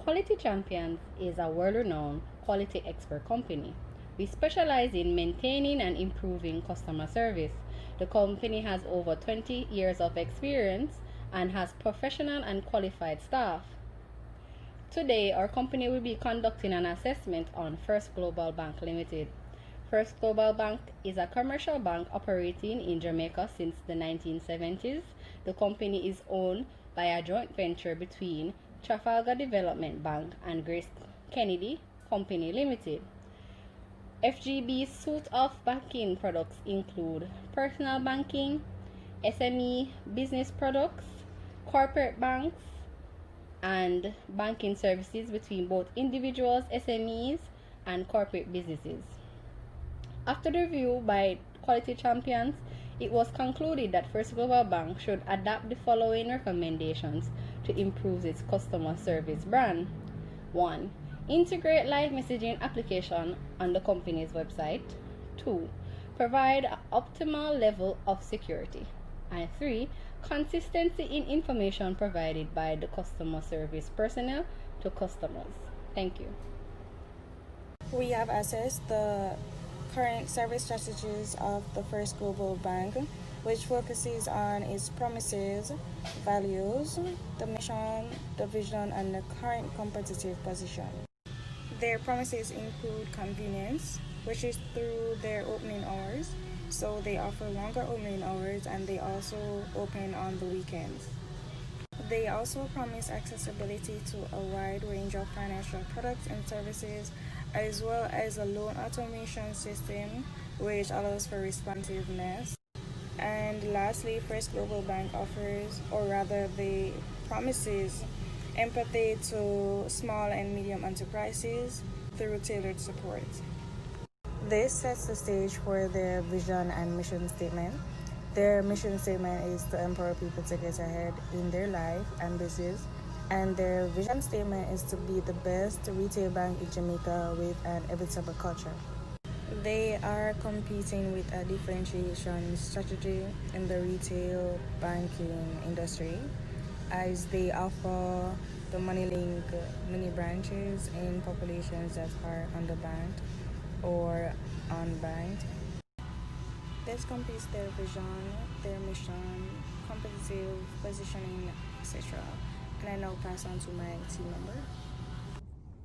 Quality Champions is a world-renowned quality expert company. We specialize in maintaining and improving customer service. The company has over 20 years of experience and has professional and qualified staff. Today, our company will be conducting an assessment on First Global Bank Limited. First Global Bank is a commercial bank operating in Jamaica since the 1970s. The company is owned by a joint venture between Trafalgar Development Bank and Grace Kennedy Company Limited. FGB's suite of banking products include personal banking, SME business products, corporate banks, and banking services between both individuals, SMEs, and corporate businesses. After the review by Quality Champions, it was concluded that First Global Bank should adapt the following recommendations to improve its customer service brand. 1. Integrate live messaging application on the company's website. 2. Provide an optimal level of security. And 3. Consistency in information provided by the customer service personnel to customers. Thank you. We have assessed the current service strategies of the First Global Bank, which focuses on its promises, values, the mission, the vision, and the current competitive position. Their promises include convenience, which is through their opening hours. So they offer longer opening hours and they also open on the weekends. They also promise accessibility to a wide range of financial products and services, as well as a loan automation system, which allows for responsiveness. And lastly, First Global Bank offers, or rather, they promises empathy to small and medium enterprises through tailored support. This sets the stage for their vision and mission statement. Their mission statement is to empower people to get ahead in their life and business, and their vision statement is to be the best retail bank in Jamaica with an equitable culture. They are competing with a differentiation strategy in the retail banking industry, as they offer the MoneyLink mini branches in populations that are underbanked or unbanked. This completes their vision, their mission, competitive positioning, etc. And I now pass on to my team member.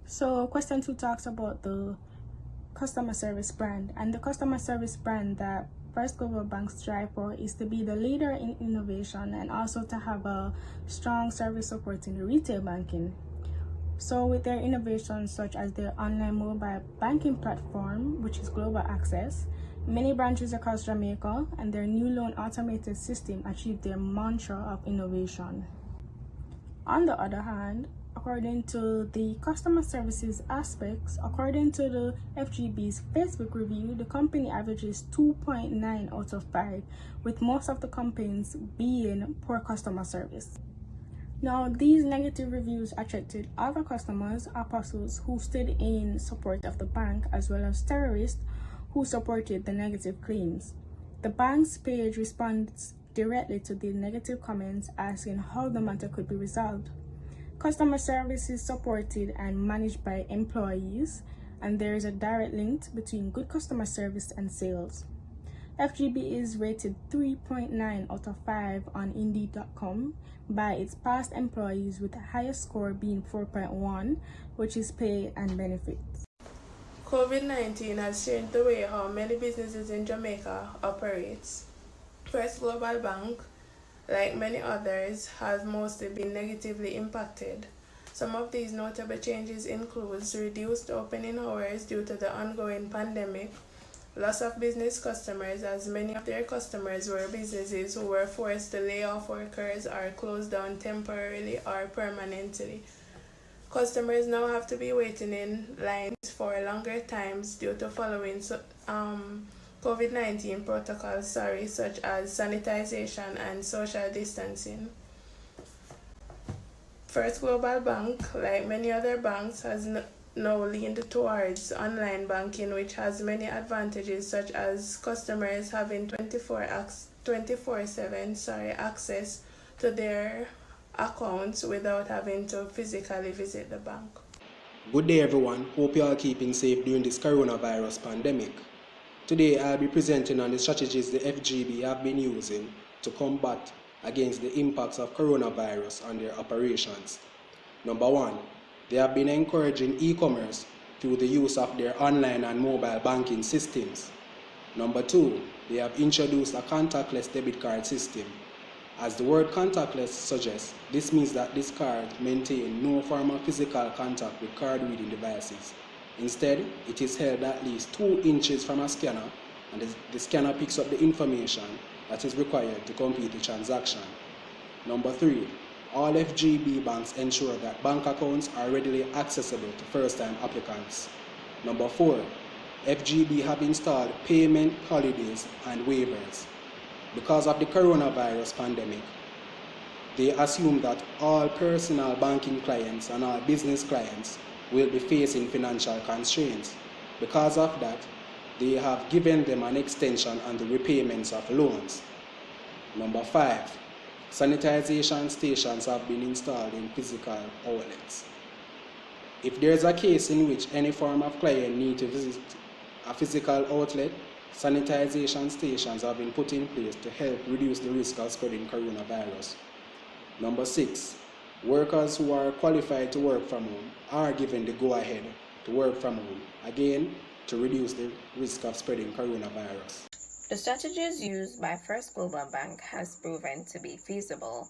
So question 2 talks about the customer service brand, and the customer service brand that First Global Bank strive for is to be the leader in innovation and also to have a strong service support in the retail banking. So with their innovations such as their online mobile banking platform, which is Global Access, many branches across Jamaica, and their new loan automated system achieve their mantra of innovation. On the other hand, according to the customer services aspects, according to the FGB's Facebook review, the company averages 2.9 out of 5, with most of the complaints being poor customer service. Now, these negative reviews attracted other customers, apostles who stood in support of the bank, as well as terrorists who supported the negative claims. The bank's page responds directly to the negative comments, asking how the matter could be resolved. Customer service is supported and managed by employees, and there is a direct link between good customer service and sales. FGB is rated 3.9 out of 5 on Indeed.com by its past employees, with the highest score being 4.1, which is pay and benefits. COVID-19 has changed the way how many businesses in Jamaica operates. First Global Bank, like many others, has mostly been negatively impacted. Some of these notable changes include reduced opening hours due to the ongoing pandemic, loss of business customers, as many of their customers were businesses who were forced to lay off workers or close down temporarily or permanently. Customers now have to be waiting in lines for longer times due to following COVID-19 protocols, such as sanitization and social distancing. First Global Bank, like many other banks, has now leaned towards online banking, which has many advantages, such as customers having 24/7 access to their accounts without having to physically visit the bank. Good day everyone, hope you are keeping safe during this coronavirus pandemic. Today I'll be presenting on the strategies the FGB have been using to combat against the impacts of coronavirus on their operations. Number 1, they have been encouraging e-commerce through the use of their online and mobile banking systems. Number 2, they have introduced a contactless debit card system. As the word contactless suggests, this means that these cards maintain no form of physical contact with card reading devices. Instead, it is held at least 2 inches from a scanner, and the scanner picks up the information that is required to complete the transaction. Number 3, all FGB banks ensure that bank accounts are readily accessible to first-time applicants. Number 4, FGB have installed payment holidays and waivers. Because of the coronavirus pandemic, they assume that all personal banking clients and all business clients will be facing financial constraints. Because of that, they have given them an extension on the repayments of loans. Number 5, sanitization stations have been installed in physical outlets. If there is a case in which any form of client needs to visit a physical outlet, sanitization stations have been put in place to help reduce the risk of spreading coronavirus. Number 6, workers who are qualified to work from home are given the go-ahead to work from home, again, to reduce the risk of spreading coronavirus. The strategies used by First Global Bank has proven to be feasible.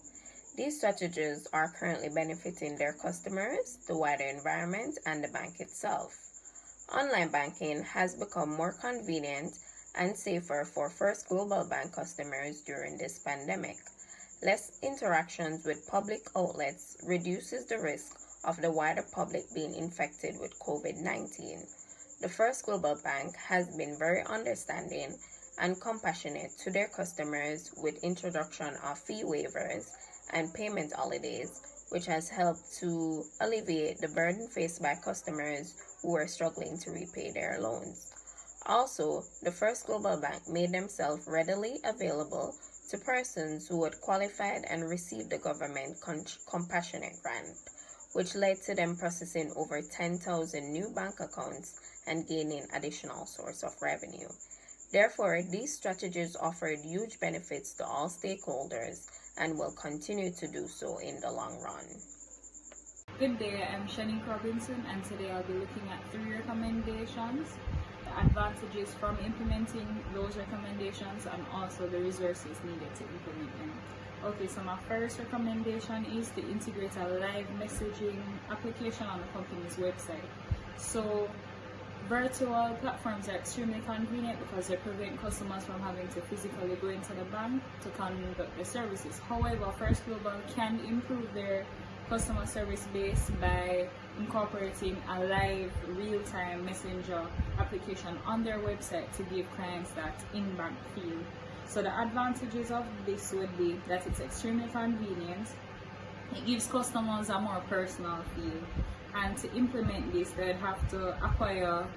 These strategies are currently benefiting their customers, the wider environment, and the bank itself. Online banking has become more convenient and safer for First Global Bank customers during this pandemic. Less interactions with public outlets reduces the risk of the wider public being infected with COVID-19. The First Global Bank has been very understanding and compassionate to their customers with introduction of fee waivers and payment holidays, which has helped to alleviate the burden faced by customers who are struggling to repay their loans. Also, the First Global Bank made themselves readily available to persons who had qualified and received the government compassionate grant, which led to them processing over 10,000 new bank accounts and gaining additional source of revenue. Therefore, these strategies offered huge benefits to all stakeholders and will continue to do so in the long run. Good day, I'm Shanique Robinson, and today I'll be looking at 3 recommendations, the advantages from implementing those recommendations and also the resources needed to implement them. Okay, so my first recommendation is to integrate a live messaging application on the company's website. So virtual platforms are extremely convenient because they prevent customers from having to physically go into the bank to conduct their services. However, First Global can improve their customer service base by incorporating a live real-time messenger application on their website to give clients that in-bank feel. So the advantages of this would be that it's extremely convenient, it gives customers a more personal feel, and to implement this they'd have to acquire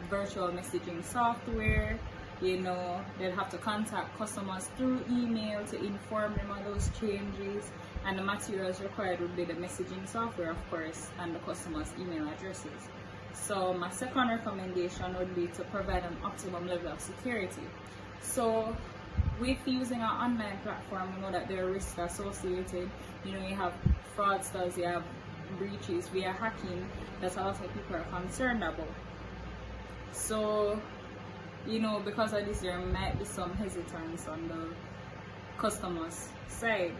virtual messaging software. They'd have to contact customers through email to inform them of those changes, and the materials required would be the messaging software, of course, and the customer's email addresses. So my second recommendation would be to provide an optimum level of security. So with using an online platform, we know that there are risks associated. You have fraudsters, you have breaches via hacking that a lot of people are concerned about. So because of this, there might be some hesitance on the customer's side.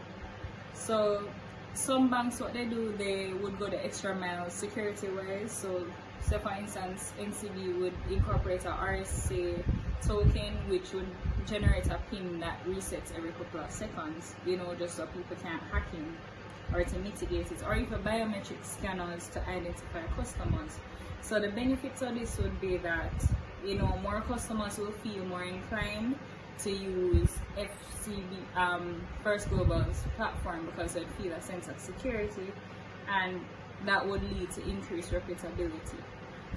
So some banks, what they do, they would go the extra mile security wise. So say for instance, NCB would incorporate a RSA token which would generate a PIN that resets every couple of seconds, just so people can't hack in, or to mitigate it, or even biometric scanners to identify customers. So the benefits of this would be that more customers will feel more inclined to use FGB First Global's platform because they feel a sense of security, and that would lead to increased reputability.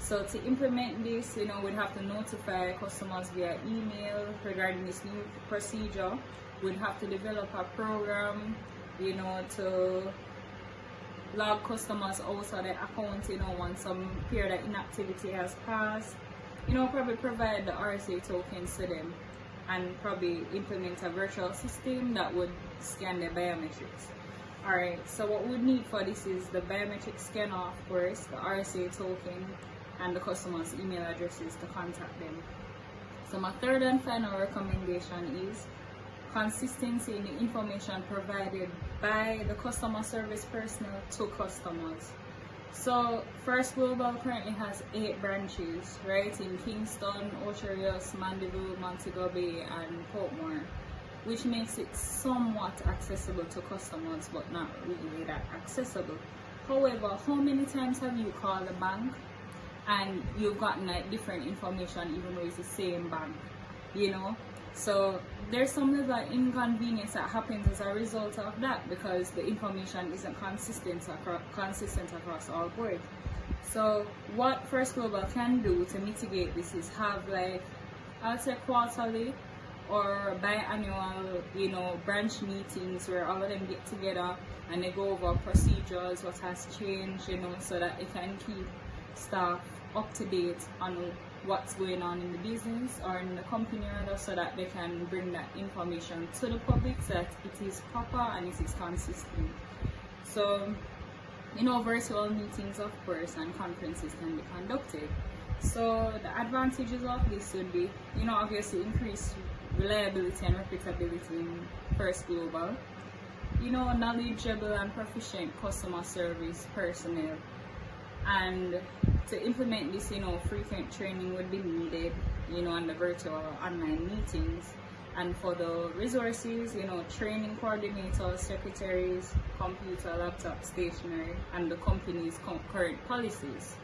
So to implement this, we'd have to notify customers via email regarding this new procedure. We'd have to develop a program you know, to log customers out of the account, you know, once some period of inactivity has passed. You know, probably provide the RSA tokens to them and probably implement a virtual system that would scan their biometrics. Alright, so what we would need for this is the biometric scanner, of course, the RSA token, and the customer's email addresses to contact them. So my third and final recommendation is consistency in the information provided by the customer service personnel to customers. So First Global currently has 8 branches, right, in Kingston, Ocho Rios, Mandeville, Montego Bay, and Portmore, which makes it somewhat accessible to customers, but not really that accessible. However, how many times have you called a bank and you've gotten like different information even though it's the same bank, you know? So there's some level of inconvenience that happens as a result of that because the information isn't consistent across all boards. So what First Global can do to mitigate this is have like, I'll say quarterly or biannual, you know, branch meetings where all of them get together and they go over procedures, what has changed, you know, so that they can keep staff up to date on what's going on in the business or in the company rather, so that they can bring that information to the public so that it is proper and it is consistent. So, you know, virtual meetings, of course, and conferences can be conducted. So the advantages of this would be, you know, obviously increase reliability and repeatability in First Global, you know, knowledgeable and proficient customer service personnel. And to implement this, you know, frequent training would be needed, you know, on the virtual online meetings. And for the resources, you know, training coordinators, secretaries, computer, laptop, stationery, and the company's current policies.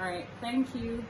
All right, thank you.